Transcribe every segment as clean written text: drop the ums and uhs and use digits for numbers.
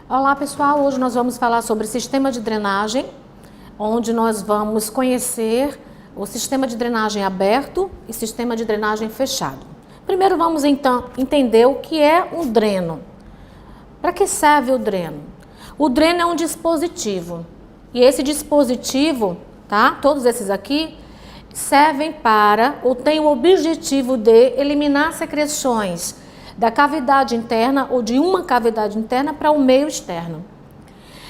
Olá pessoal, hoje nós vamos falar sobre sistema de drenagem, onde nós vamos conhecer o sistema de drenagem aberto e sistema de drenagem fechado. Primeiro vamos então entender o que é um dreno. Para que serve o dreno? O dreno é um dispositivo e esse dispositivo, tá? Todos esses aqui servem para ou têm o objetivo de eliminar secreções da cavidade interna ou de uma cavidade interna para o meio externo.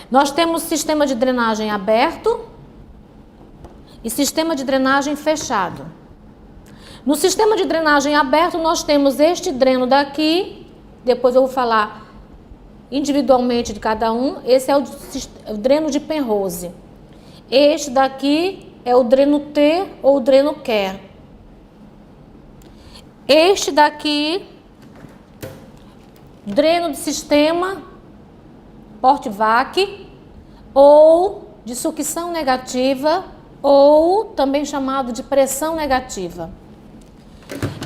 Nós temos sistema de drenagem aberto e sistema de drenagem fechado. No sistema de drenagem aberto nós temos este dreno daqui, depois eu vou falar individualmente de cada um. Esse é o dreno de Penrose. Este daqui é o dreno T ou o dreno Kerr. Este daqui, dreno de sistema Porte-Vac ou de sucção negativa ou também chamado de pressão negativa.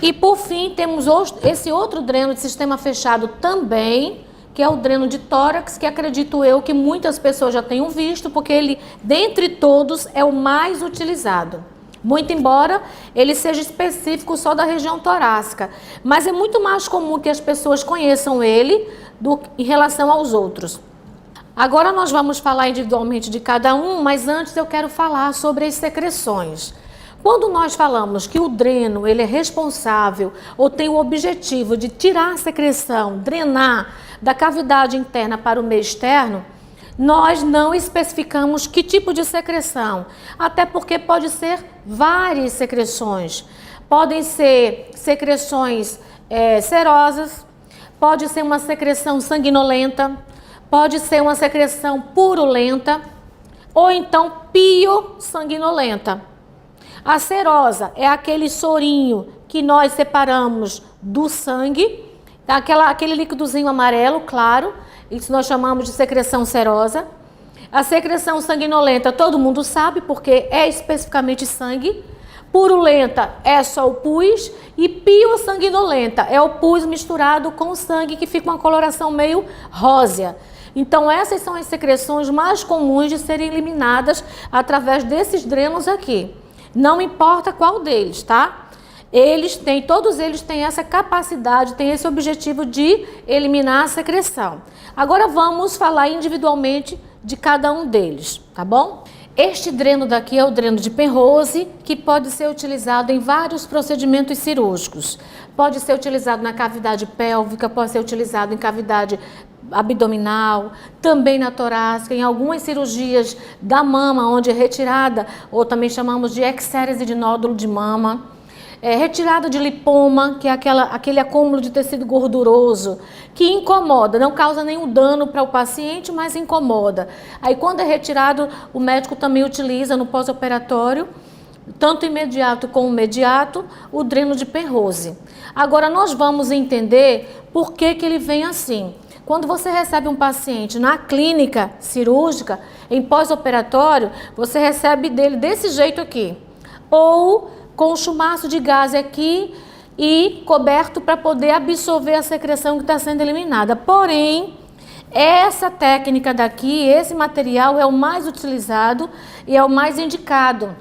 E por fim temos esse outro dreno de sistema fechado também, que é o dreno de tórax, que acredito eu que muitas pessoas já tenham visto, porque ele, dentre todos, é o mais utilizado. Muito embora ele seja específico só da região torácica, mas é muito mais comum que as pessoas conheçam ele em relação aos outros. Agora nós vamos falar individualmente de cada um, mas antes eu quero falar sobre as secreções. Quando nós falamos que o dreno ele é responsável ou tem o objetivo de tirar a secreção, drenar da cavidade interna para o meio externo, nós não especificamos que tipo de secreção, até porque pode ser várias secreções. Podem ser secreções serosas, pode ser uma secreção sanguinolenta, pode ser uma secreção purulenta ou então pio-sanguinolenta. A serosa é aquele sorinho que nós separamos do sangue, aquele líquidozinho amarelo, claro. Isso nós chamamos de secreção serosa. A secreção sanguinolenta todo mundo sabe porque é especificamente sangue. Purulenta é só o pus e pio-sanguinolenta é o pus misturado com o sangue que fica uma coloração meio rósea. Então essas são as secreções mais comuns de serem eliminadas através desses drenos aqui. Não importa qual deles, tá? Todos eles têm essa capacidade, têm esse objetivo de eliminar a secreção. Agora vamos falar individualmente de cada um deles, tá bom? Este dreno daqui é o dreno de Penrose, que pode ser utilizado em vários procedimentos cirúrgicos. Pode ser utilizado na cavidade pélvica, pode ser utilizado em cavidade abdominal, também na torácica, em algumas cirurgias da mama, onde é retirada, ou também chamamos de exérese de nódulo de mama. Retirada de lipoma, que é aquele acúmulo de tecido gorduroso, que incomoda, não causa nenhum dano para o paciente, mas incomoda. Aí quando é retirado, o médico também utiliza no pós-operatório, tanto imediato como imediato, o dreno de Penrose. Agora nós vamos entender por que ele vem assim. Quando você recebe um paciente na clínica cirúrgica, em pós-operatório, você recebe dele desse jeito aqui, ou com o chumaço de gás aqui e coberto para poder absorver a secreção que está sendo eliminada. Porém, essa técnica daqui, esse material é o mais utilizado e é o mais indicado.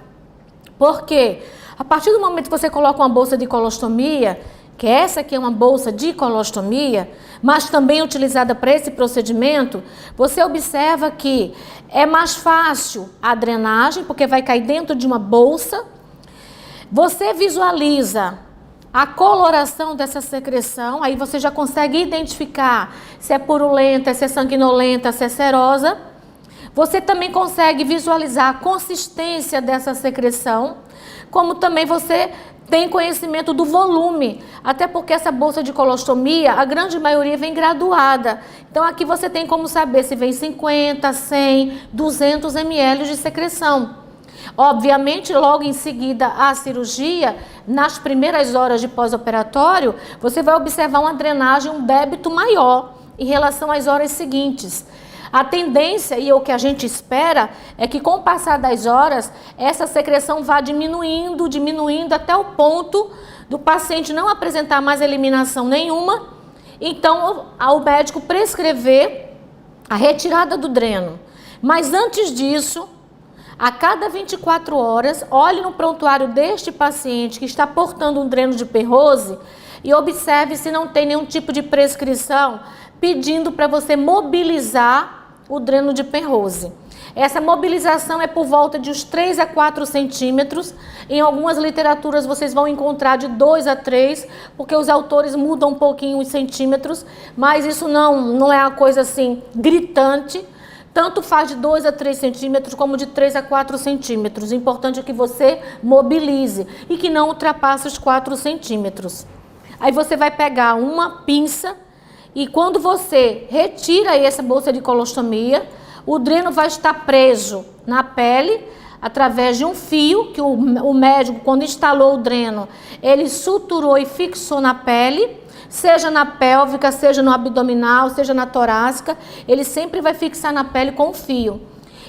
Por quê? A partir do momento que você coloca uma bolsa de colostomia, que essa aqui é uma bolsa de colostomia, mas também utilizada para esse procedimento, você observa que é mais fácil a drenagem, porque vai cair dentro de uma bolsa. Você visualiza a coloração dessa secreção, aí você já consegue identificar se é purulenta, se é sanguinolenta, se é serosa. Você também consegue visualizar a consistência dessa secreção, como também você tem conhecimento do volume, até porque essa bolsa de colostomia, a grande maioria vem graduada. Então aqui você tem como saber se vem 50, 100, 200 ml de secreção. Obviamente, logo em seguida à cirurgia, nas primeiras horas de pós-operatório, você vai observar uma drenagem, um débito maior em relação às horas seguintes. A tendência e o que a gente espera é que com o passar das horas, essa secreção vá diminuindo até o ponto do paciente não apresentar mais eliminação nenhuma. Então, ao médico prescrever a retirada do dreno. Mas antes disso, a cada 24 horas, olhe no prontuário deste paciente que está portando um dreno de Penrose e observe se não tem nenhum tipo de prescrição pedindo para você mobilizar o dreno de Penrose. Essa mobilização é por volta de uns 3 a 4 centímetros. Em algumas literaturas vocês vão encontrar de 2 a 3, porque os autores mudam um pouquinho os centímetros, mas isso não é uma coisa assim gritante. Tanto faz de 2 a 3 centímetros como de 3 a 4 centímetros. O importante é que você mobilize e que não ultrapasse os 4 centímetros. Aí você vai pegar uma pinça e quando você retira essa bolsa de colostomia, o dreno vai estar preso na pele através de um fio que o médico, quando instalou o dreno, ele suturou e fixou na pele, seja na pélvica, seja no abdominal, seja na torácica, ele sempre vai fixar na pele com o fio.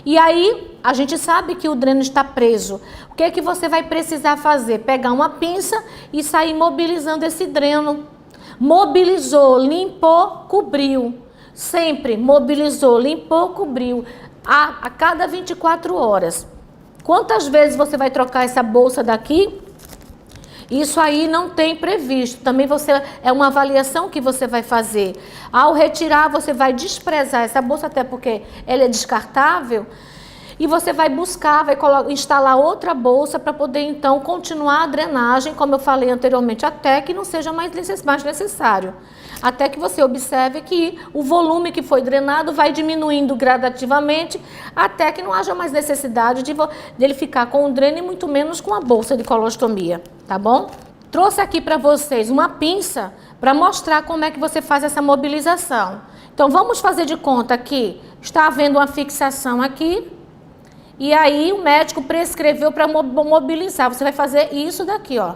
E aí, a gente sabe que o dreno está preso. O que é que você vai precisar fazer? Pegar uma pinça e sair mobilizando esse dreno. Mobilizou, limpou, cobriu. Sempre mobilizou, limpou, cobriu. A cada 24 horas. Quantas vezes você vai trocar essa bolsa daqui? Isso aí não tem previsto. Também é uma avaliação que você vai fazer. Ao retirar, você vai desprezar essa bolsa, até porque ela é descartável. E você vai buscar, instalar outra bolsa para poder, então, continuar a drenagem, como eu falei anteriormente, até que não seja mais necessário. Até que você observe que o volume que foi drenado vai diminuindo gradativamente, até que não haja mais necessidade dele ficar com o dreno e muito menos com a bolsa de colostomia, tá bom? Trouxe aqui para vocês uma pinça para mostrar como é que você faz essa mobilização. Então, vamos fazer de conta que está havendo uma fixação aqui, e aí o médico prescreveu para mobilizar. Você vai fazer isso daqui, ó.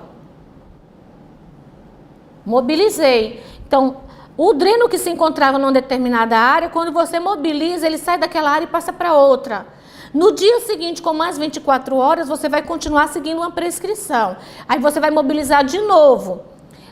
Mobilizei. Então, o dreno que se encontrava numa determinada área, quando você mobiliza, ele sai daquela área e passa para outra. No dia seguinte, com mais 24 horas, você vai continuar seguindo uma prescrição. Aí você vai mobilizar de novo.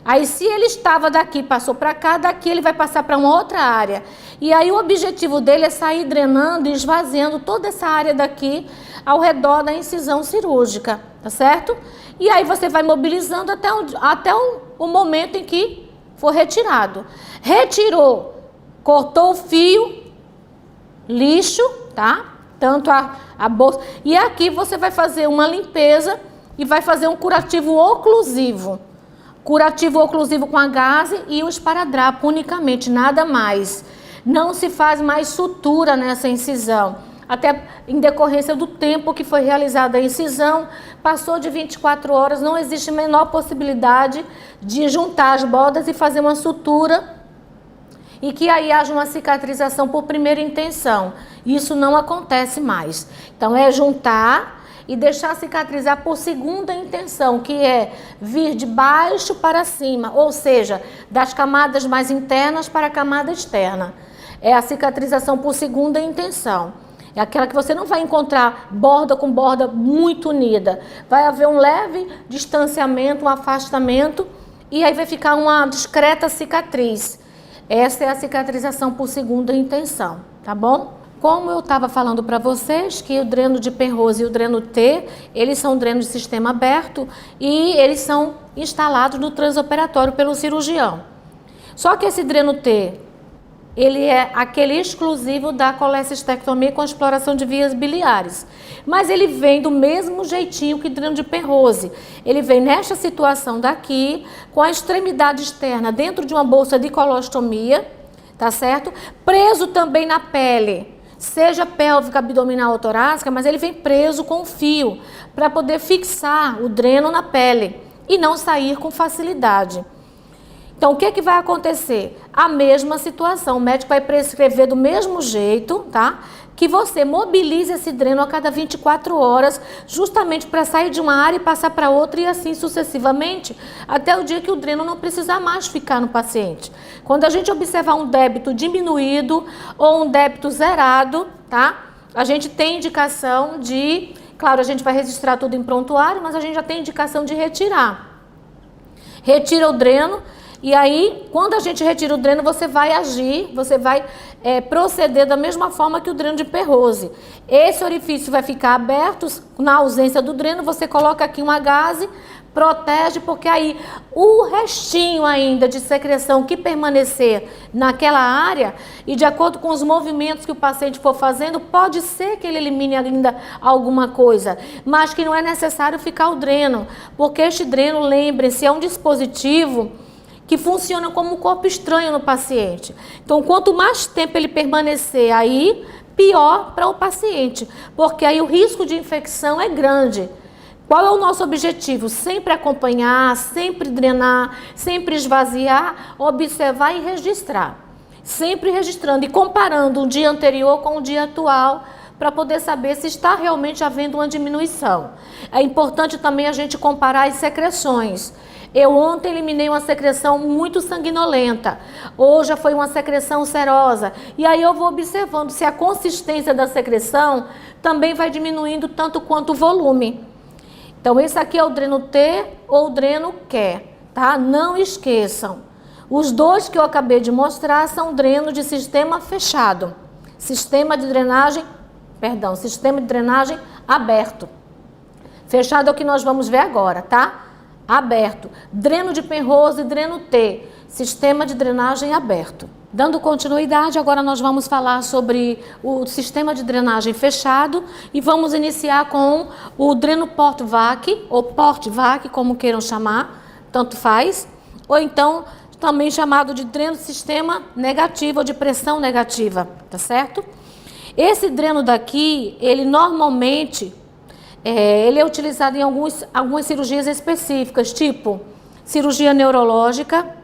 Aí, se ele estava daqui, passou para cá, daqui ele vai passar para uma outra área. E aí o objetivo dele é sair drenando e esvaziando toda essa área daqui ao redor da incisão cirúrgica, tá certo? E aí você vai mobilizando até o momento em que for retirado. Retirou, cortou o fio, lixo, tá? Tanto a bolsa. E aqui você vai fazer uma limpeza e vai fazer um curativo oclusivo. Curativo oclusivo com a gaze e o esparadrapo unicamente, nada mais. Não se faz mais sutura nessa incisão. Até em decorrência do tempo que foi realizada a incisão, passou de 24 horas, não existe a menor possibilidade de juntar as bordas e fazer uma sutura e que aí haja uma cicatrização por primeira intenção. Isso não acontece mais. Então é juntar e deixar cicatrizar por segunda intenção, que é vir de baixo para cima, ou seja, das camadas mais internas para a camada externa. É a cicatrização por segunda intenção. É aquela que você não vai encontrar borda com borda muito unida. Vai haver um leve distanciamento, um afastamento, e aí vai ficar uma discreta cicatriz. Essa é a cicatrização por segunda intenção, tá bom? Como eu estava falando para vocês, que o dreno de Penrose e o dreno T, eles são drenos de sistema aberto e eles são instalados no transoperatório pelo cirurgião. Só que esse dreno T, ele é aquele exclusivo da colecistectomia com exploração de vias biliares. Mas ele vem do mesmo jeitinho que o dreno de Penrose. Ele vem nesta situação daqui, com a extremidade externa dentro de uma bolsa de colostomia, tá certo? Preso também na pele, seja pélvica, abdominal ou torácica, mas ele vem preso com fio para poder fixar o dreno na pele e não sair com facilidade. Então, o que vai acontecer? A mesma situação, o médico vai prescrever do mesmo jeito, tá? Que você mobilize esse dreno a cada 24 horas, justamente para sair de uma área e passar para outra e assim sucessivamente, até o dia que o dreno não precisar mais ficar no paciente. Quando a gente observar um débito diminuído ou um débito zerado, tá? A gente tem indicação de, claro, a gente vai registrar tudo em prontuário, mas a gente já tem indicação de retirar. Retira o dreno. E aí, quando a gente retira o dreno, você vai agir, você vai proceder da mesma forma que o dreno de Perrose. Esse orifício vai ficar aberto, na ausência do dreno, você coloca aqui uma gaze, protege, porque aí o restinho ainda de secreção que permanecer naquela área, e de acordo com os movimentos que o paciente for fazendo, pode ser que ele elimine ainda alguma coisa, mas que não é necessário ficar o dreno, porque este dreno, lembrem-se, é um dispositivo que funciona como um corpo estranho no paciente. Então, quanto mais tempo ele permanecer aí, pior para o paciente, porque aí o risco de infecção é grande. Qual é o nosso objetivo? Sempre acompanhar, sempre drenar, sempre esvaziar, observar e registrar. Sempre registrando e comparando o dia anterior com o dia atual, para poder saber se está realmente havendo uma diminuição. É importante também a gente comparar as secreções. Eu ontem eliminei uma secreção muito sanguinolenta, hoje foi uma secreção serosa. E aí eu vou observando se a consistência da secreção também vai diminuindo tanto quanto o volume. Então esse aqui é o dreno T ou o dreno QE, tá? Não esqueçam. Os dois que eu acabei de mostrar são drenos de sistema fechado. Sistema de drenagem aberto. Fechado é o que nós vamos ver agora, tá? Aberto. Dreno de Penrose e dreno T. Sistema de drenagem aberto. Dando continuidade, agora nós vamos falar sobre o sistema de drenagem fechado e vamos iniciar com o dreno Port-Vac, ou Port-Vac, como queiram chamar, tanto faz, ou então também chamado de dreno sistema negativo ou de pressão negativa, tá certo? Esse dreno daqui, ele normalmente, ele é utilizado em algumas cirurgias específicas, tipo cirurgia neurológica,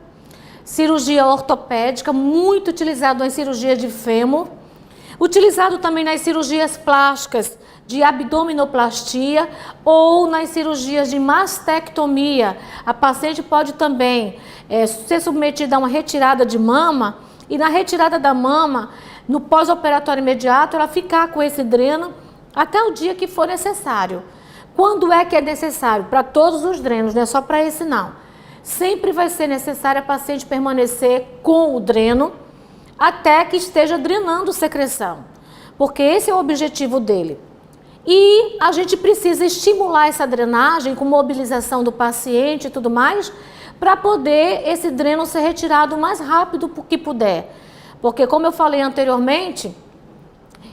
cirurgia ortopédica, muito utilizado em cirurgia de fêmur, utilizado também nas cirurgias plásticas de abdominoplastia ou nas cirurgias de mastectomia. A paciente pode também ser submetida a uma retirada de mama e na retirada da mama, no pós-operatório imediato, ela ficar com esse dreno até o dia que for necessário. Quando é que é necessário? Para todos os drenos, não é só para esse não. Sempre vai ser necessário a paciente permanecer com o dreno até que esteja drenando secreção, porque esse é o objetivo dele. E a gente precisa estimular essa drenagem com mobilização do paciente e tudo mais, para poder esse dreno ser retirado o mais rápido que puder. Porque, como eu falei anteriormente,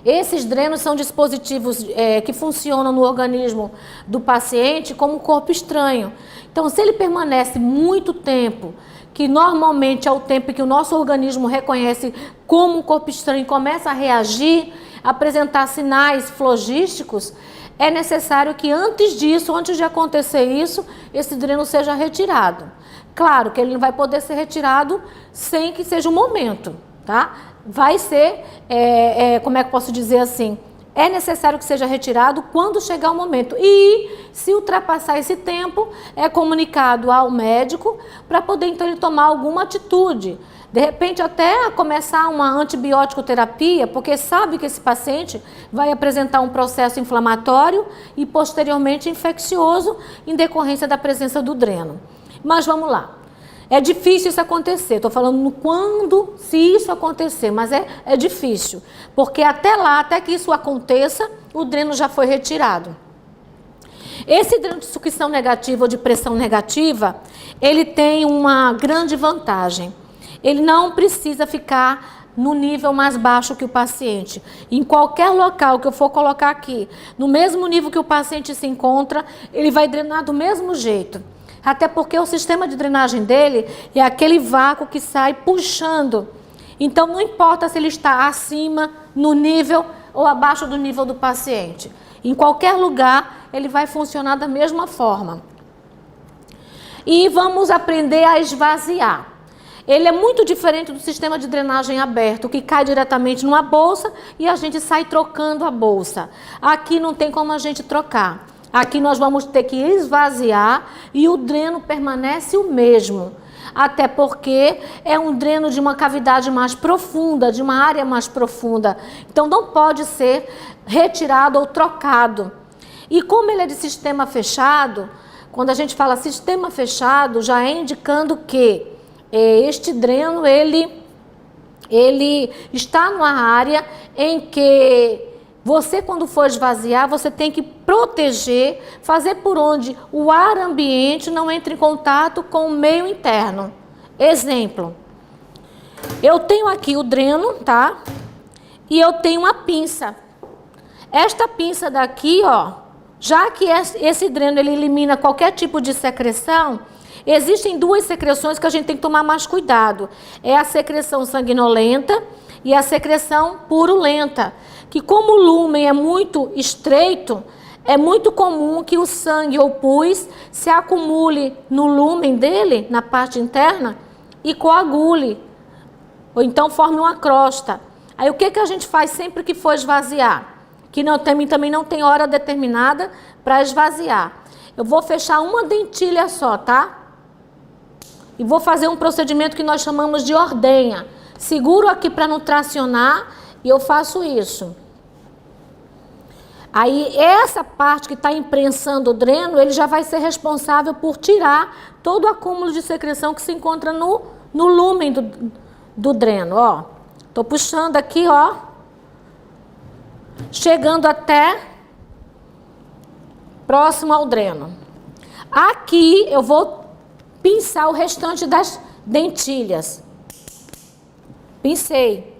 esses drenos são dispositivos que funcionam no organismo do paciente como um corpo estranho. Então, se ele permanece muito tempo, que normalmente é o tempo que o nosso organismo reconhece como um corpo estranho e começa a reagir, apresentar sinais flogísticos, é necessário que antes disso, antes de acontecer isso, esse dreno seja retirado. Claro que ele não vai poder ser retirado sem que seja o momento, tá? Vai ser, como é que eu posso dizer assim, é necessário que seja retirado quando chegar o momento. E, se ultrapassar esse tempo, é comunicado ao médico para poder, então, ele tomar alguma atitude. De repente, até começar uma antibiótico terapia, porque sabe que esse paciente vai apresentar um processo inflamatório e, posteriormente, infeccioso em decorrência da presença do dreno. Mas vamos lá. É difícil isso acontecer, estou falando quando, se isso acontecer, mas é difícil, porque até lá, até que isso aconteça, o dreno já foi retirado. Esse dreno de sucção negativa ou de pressão negativa, ele tem uma grande vantagem. Ele não precisa ficar no nível mais baixo que o paciente. Em qualquer local que eu for colocar aqui, no mesmo nível que o paciente se encontra, ele vai drenar do mesmo jeito. Até porque o sistema de drenagem dele é aquele vácuo que sai puxando. Então, não importa se ele está acima, no nível ou abaixo do nível do paciente. Em qualquer lugar, ele vai funcionar da mesma forma. E vamos aprender a esvaziar. Ele é muito diferente do sistema de drenagem aberto, que cai diretamente numa bolsa e a gente sai trocando a bolsa. Aqui não tem como a gente trocar. Aqui nós vamos ter que esvaziar e o dreno permanece o mesmo. Até porque é um dreno de uma cavidade mais profunda, de uma área mais profunda. Então não pode ser retirado ou trocado. E como ele é de sistema fechado, quando a gente fala sistema fechado, já é indicando que Este dreno, ele está numa área em que você, quando for esvaziar, você tem que proteger, fazer por onde o ar ambiente não entre em contato com o meio interno. Exemplo, eu tenho aqui o dreno, tá? E eu tenho uma pinça. Esta pinça daqui, ó, já que esse dreno ele elimina qualquer tipo de secreção, existem duas secreções que a gente tem que tomar mais cuidado. É a secreção sanguinolenta e a secreção purulenta, que como o lúmen é muito estreito, é muito comum que o sangue ou pus se acumule no lúmen dele, na parte interna, e coagule, ou então forme uma crosta. Aí o que a gente faz sempre que for esvaziar? Que também não tem hora determinada para esvaziar. Eu vou fechar uma dentilha só, tá? E vou fazer um procedimento que nós chamamos de ordenha. Seguro aqui para não tracionar e eu faço isso. Aí essa parte que está imprensando o dreno, ele já vai ser responsável por tirar todo o acúmulo de secreção que se encontra no lúmen do dreno, ó. Tô puxando aqui, ó. Chegando até próximo ao dreno. Aqui eu vou pinçar o restante das dentilhas. Pincei.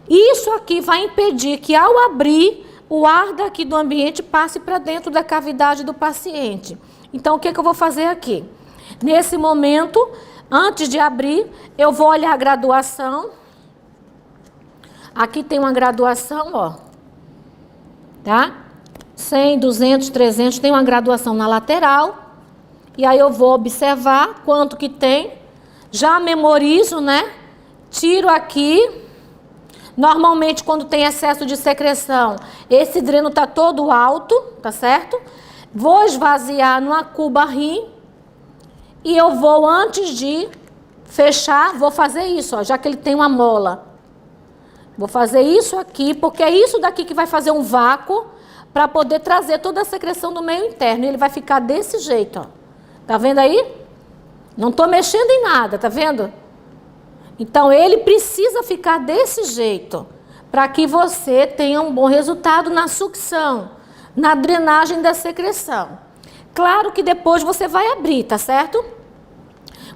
Isso aqui vai impedir que ao abrir, o ar daqui do ambiente passe para dentro da cavidade do paciente. Então, o que eu vou fazer aqui? Nesse momento, antes de abrir, eu vou olhar a graduação. Aqui tem uma graduação, ó. Tá? 100, 200, 300, tem uma graduação na lateral. E aí eu vou observar quanto que tem. Já memorizo, né? Tiro aqui. Normalmente, quando tem excesso de secreção, esse dreno tá todo alto, tá certo? Vou esvaziar numa cuba rim. E eu vou, antes de fechar, vou fazer isso, ó, já que ele tem uma mola. Vou fazer isso aqui, porque é isso daqui que vai fazer um vácuo para poder trazer toda a secreção do meio interno. E ele vai ficar desse jeito, ó. Tá vendo aí? Não tô mexendo em nada, tá vendo? Então, ele precisa ficar desse jeito para que você tenha um bom resultado na sucção, na drenagem da secreção. Claro que depois você vai abrir, tá certo?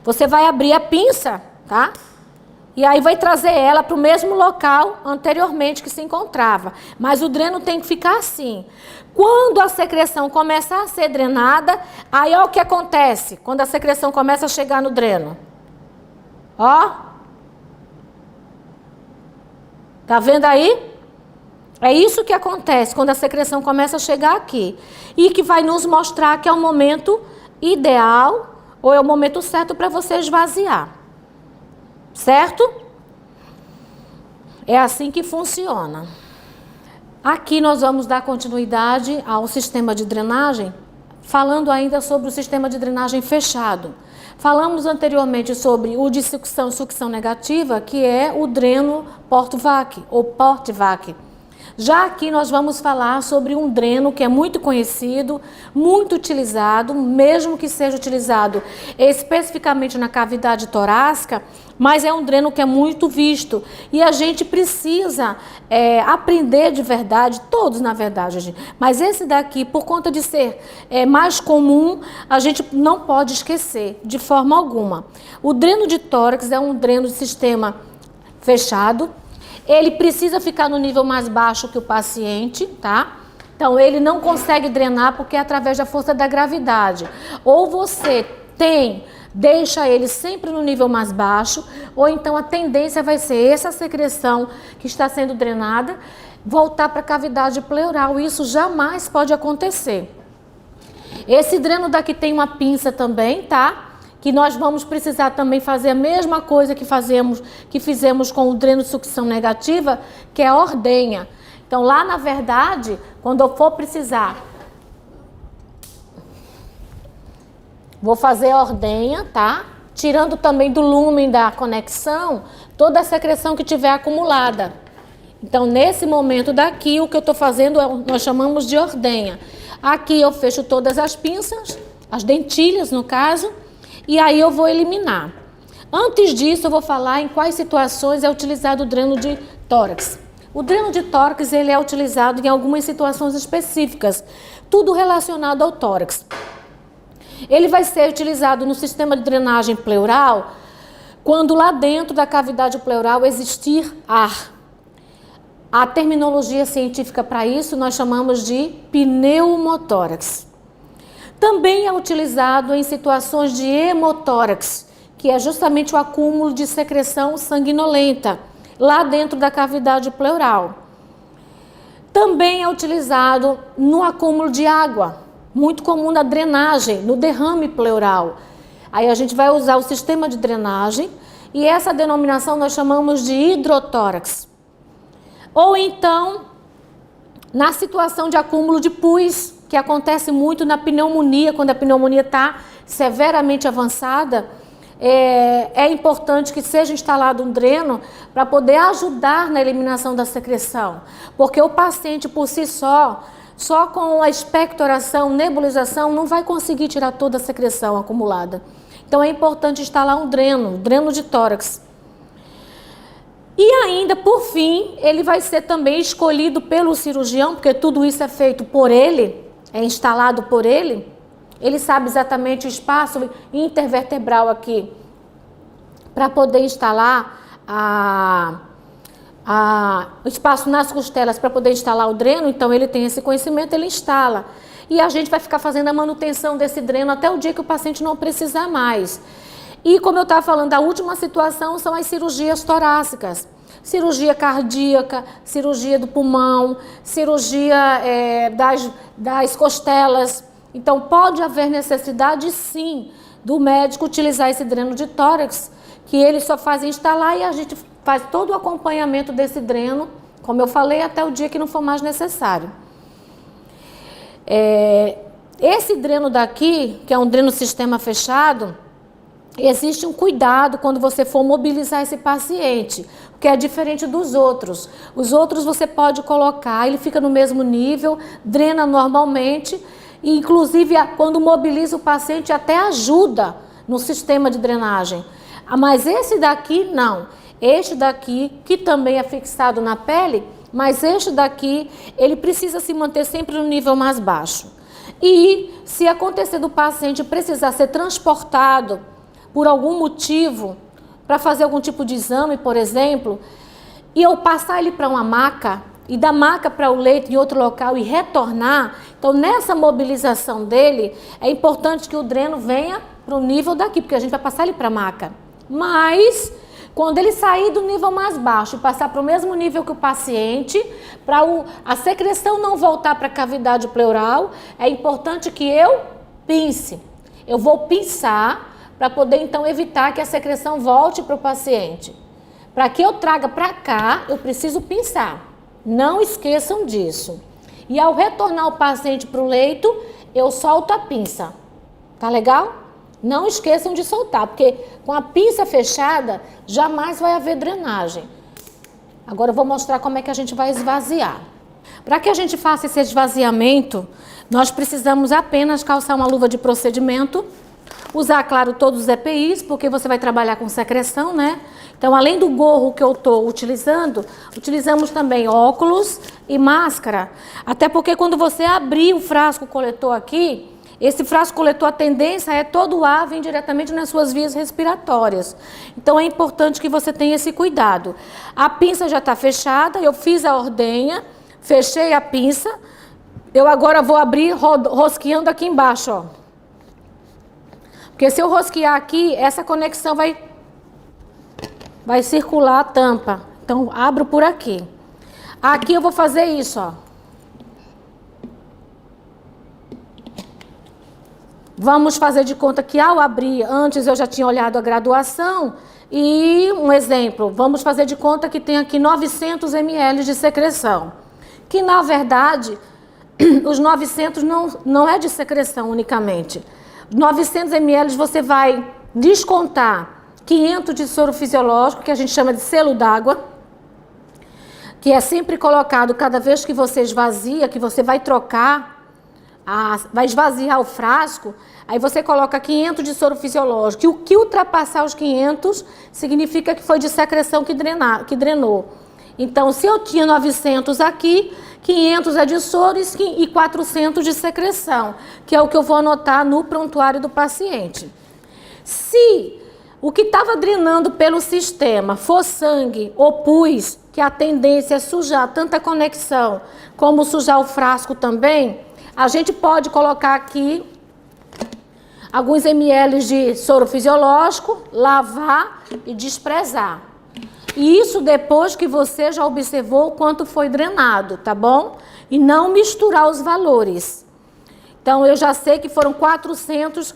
Você vai abrir a pinça, tá? E aí vai trazer ela para o mesmo local anteriormente que se encontrava. Mas o dreno tem que ficar assim. Quando a secreção começar a ser drenada, aí ó o que acontece quando a secreção começa a chegar no dreno. Ó. Tá vendo aí? É isso que acontece quando a secreção começa a chegar aqui. E que vai nos mostrar que é o momento ideal ou é o momento certo para você esvaziar. Certo? É assim que funciona. Aqui nós vamos dar continuidade ao sistema de drenagem, falando ainda sobre o sistema de drenagem fechado. Falamos anteriormente sobre o de sucção negativa, que é o dreno Porte-Vac ou Porte-Vac. Já aqui nós vamos falar sobre um dreno que é muito conhecido, muito utilizado, mesmo que seja utilizado especificamente na cavidade torácica, mas é um dreno que é muito visto e a gente precisa aprender de verdade, todos na verdade, gente. Mas esse daqui, por conta de ser mais comum, a gente não pode esquecer de forma alguma. O dreno de tórax é um dreno de sistema fechado. Ele precisa ficar no nível mais baixo que o paciente, tá? Então, ele não consegue drenar porque é através da força da gravidade. Ou você deixa ele sempre no nível mais baixo, ou então a tendência vai ser essa secreção que está sendo drenada voltar para a cavidade pleural. Isso jamais pode acontecer. Esse dreno daqui tem uma pinça também, tá? Que nós vamos precisar também fazer a mesma coisa que fizemos com o dreno de sucção negativa, que é a ordenha. Então, lá na verdade, quando eu for precisar, vou fazer a ordenha, tá? Tirando também do lúmen da conexão toda a secreção que tiver acumulada. Então, nesse momento daqui, o que eu estou fazendo nós chamamos de ordenha. Aqui eu fecho todas as pinças, as dentilhas no caso, e aí eu vou eliminar. Antes disso, eu vou falar em quais situações é utilizado o dreno de tórax. O dreno de tórax ele é utilizado em algumas situações específicas, tudo relacionado ao tórax. Ele vai ser utilizado no sistema de drenagem pleural quando lá dentro da cavidade pleural existir ar. A terminologia científica para isso nós chamamos de pneumotórax. Também é utilizado em situações de hemotórax, que é justamente o acúmulo de secreção sanguinolenta lá dentro da cavidade pleural. Também é utilizado no acúmulo de água, muito comum na drenagem, no derrame pleural. Aí a gente vai usar o sistema de drenagem e essa denominação nós chamamos de hidrotórax. Ou então, na situação de acúmulo de pus, que acontece muito na pneumonia, quando a pneumonia está severamente avançada, é importante que seja instalado um dreno para poder ajudar na eliminação da secreção, porque o paciente por si só com a expectoração, nebulização, não vai conseguir tirar toda a secreção acumulada. Então é importante instalar um dreno de tórax. E ainda, por fim, ele vai ser também escolhido pelo cirurgião, porque tudo isso é feito por ele, é instalado por ele. Ele sabe exatamente o espaço intervertebral aqui para poder instalar o espaço nas costelas para poder instalar o dreno. Então ele tem esse conhecimento, ele instala. E a gente vai ficar fazendo a manutenção desse dreno até o dia que o paciente não precisar mais. E como eu estava falando, a última situação são as cirurgias torácicas. Cirurgia cardíaca, cirurgia do pulmão, cirurgia das costelas. Então pode haver necessidade sim do médico utilizar esse dreno de tórax, que ele só faz instalar e a gente faz todo o acompanhamento desse dreno, como eu falei, até o dia que não for mais necessário. Esse dreno daqui, que é um dreno sistema fechado, existe um cuidado quando você for mobilizar esse paciente, que é diferente dos outros. Os outros você pode colocar, ele fica no mesmo nível, drena normalmente, e inclusive quando mobiliza o paciente até ajuda no sistema de drenagem. Mas esse daqui não. Este daqui, que também é fixado na pele, mas este daqui, ele precisa se manter sempre no nível mais baixo. E se acontecer do paciente precisar ser transportado por algum motivo, para fazer algum tipo de exame, por exemplo, e eu passar ele para uma maca, e da maca para o leito em outro local e retornar, então nessa mobilização dele, é importante que o dreno venha para o nível daqui, porque a gente vai passar ele para a maca. Mas, quando ele sair do nível mais baixo e passar para o mesmo nível que o paciente, para a secreção não voltar para a cavidade pleural, é importante que eu pince. Eu vou pinçar para poder então evitar que a secreção volte para o paciente. Para que eu traga para cá, eu preciso pinçar. Não esqueçam disso. E ao retornar o paciente para o leito, eu solto a pinça. Tá legal? Não esqueçam de soltar, porque com a pinça fechada, jamais vai haver drenagem. Agora eu vou mostrar como é que a gente vai esvaziar. Para que a gente faça esse esvaziamento, nós precisamos apenas calçar uma luva de procedimento, usar, claro, todos os EPIs, porque você vai trabalhar com secreção, né? Então, além do gorro que eu estou utilizando, utilizamos também óculos e máscara. Até porque quando você abrir o frasco coletor aqui, esse frasco coletor, a tendência é todo o ar vir diretamente nas suas vias respiratórias. Então, é importante que você tenha esse cuidado. A pinça já está fechada, eu fiz a ordenha, fechei a pinça. Eu agora vou abrir rosqueando aqui embaixo, ó. Porque se eu rosquear aqui, essa conexão vai circular a tampa. Então, abro por aqui. Aqui eu vou fazer isso, ó. Vamos fazer de conta que ao abrir, antes eu já tinha olhado a graduação. E um exemplo, vamos fazer de conta que tem aqui 900 ml de secreção. Que na verdade, os 900 não é de secreção unicamente. 900 ml você vai descontar 500 de soro fisiológico, que a gente chama de selo d'água, que é sempre colocado cada vez que você esvazia, que você vai trocar vai esvaziar o frasco, aí você coloca 500 de soro fisiológico. E o que ultrapassar os 500 significa que foi de secreção que drenou. Então, se eu tinha 900 aqui, 500 é de soro e 400 de secreção, que é o que eu vou anotar no prontuário do paciente. Se o que estava drenando pelo sistema for sangue ou pus, que a tendência é sujar tanta conexão como sujar o frasco também, a gente pode colocar aqui alguns ml de soro fisiológico, lavar e desprezar. E isso depois que você já observou o quanto foi drenado, tá bom? E não misturar os valores. Então, eu já sei que foram 400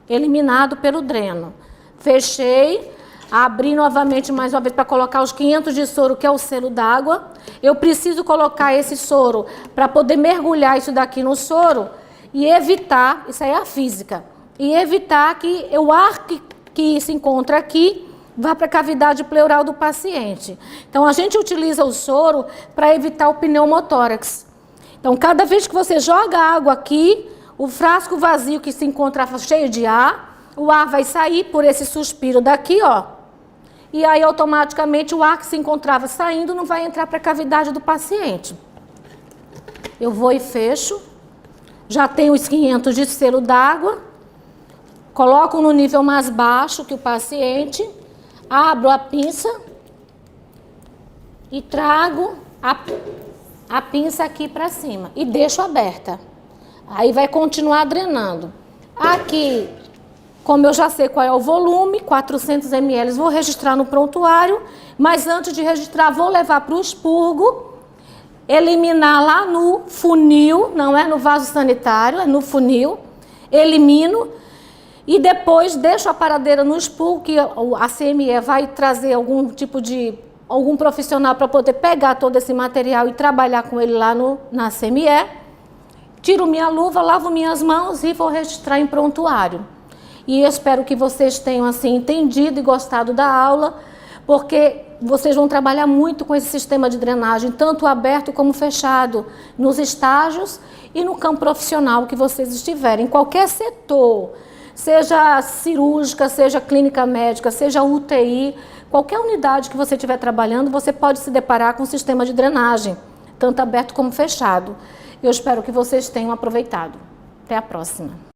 eliminados pelo dreno. Fechei, abri novamente mais uma vez para colocar os 500 de soro, que é o selo d'água. Eu preciso colocar esse soro para poder mergulhar isso daqui no soro e evitar, isso aí é a física, e evitar que o ar que se encontra aqui vá para a cavidade pleural do paciente. Então, a gente utiliza o soro para evitar o pneumotórax. Então, cada vez que você joga água aqui, o frasco vazio que se encontrava cheio de ar, o ar vai sair por esse suspiro daqui, ó. E aí, automaticamente, o ar que se encontrava saindo não vai entrar para a cavidade do paciente. Eu vou e fecho. Já tenho os 500 de selo d'água. Coloco no nível mais baixo que o paciente. Abro a pinça e trago a pinça aqui para cima e deixo aberta. Aí vai continuar drenando. Aqui, como eu já sei qual é o volume, 400 ml, vou registrar no prontuário, mas antes de registrar vou levar para o expurgo, eliminar lá no funil, não é no vaso sanitário, é no funil, elimino. E depois deixo a paradeira no expurgo, que a CME vai trazer algum profissional para poder pegar todo esse material e trabalhar com ele lá na CME. Tiro minha luva, lavo minhas mãos e vou registrar em prontuário. E eu espero que vocês tenham assim entendido e gostado da aula, porque vocês vão trabalhar muito com esse sistema de drenagem, tanto aberto como fechado, nos estágios e no campo profissional que vocês estiverem, em qualquer setor. Seja cirúrgica, seja clínica médica, seja UTI, qualquer unidade que você estiver trabalhando, você pode se deparar com um sistema de drenagem, tanto aberto como fechado. Eu espero que vocês tenham aproveitado. Até a próxima.